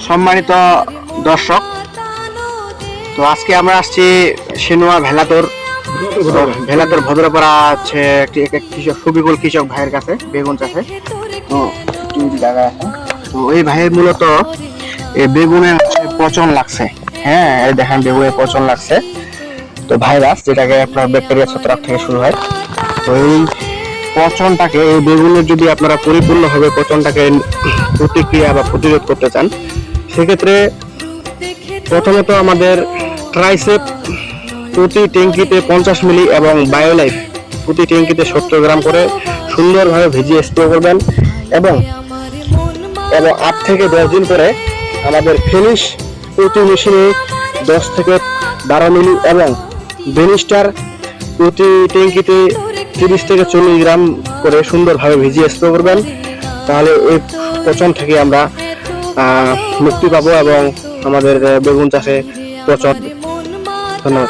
সম্মানিত দর্শক, তো আজকে আমরা আসছি সিনোয়া ভেলাতর ভদ্রপাড়া হচ্ছে একটি কৃষক সুবিপুল কৃষক ভাইয়ের কাছে বেগুন চাষে। তো এই ভাইয়ের মূলত বেগুনের পচন লাগছে। হ্যাঁ, এই দেখেন বেগুনের পচন লাগছে। তো ভাইরাস, যেটাকে আপনার ব্যাকটেরিয়া ছত্রাক থেকে শুরু হয়, তো এই পচনটাকে, এই বেগুনের যদি আপনারা পরিপূর্ণভাবে পচনটাকে প্রতিক্রিয়া বা প্রতিরোধ করতে চান, সেক্ষেত্রে প্রথমত আমাদের ট্রাইসেপ প্রতি ট্যাঙ্কিতে 50 মিলি এবং বায়োলাইফ প্রতি ট্যাঙ্কিতে 70 গ্রাম করে সুন্দরভাবে ভিজিয়ে স্প্রে করবেন। এবং 8 থেকে 10 দিন পরে আমাদের ফিনিশ প্রতি মেশিনে 10 থেকে 12 মিলি এবং বেনিস্টার প্রতি ট্যাঙ্কিতে 30 থেকে 40 গ্রাম করে সুন্দরভাবে ভিজিয়ে স্প্রে করবেন। তাহলে এই পচন থেকে আমরা মুক্তি পাবো এবং আমাদের বেগুন চাষে পচন। ধন্যবাদ।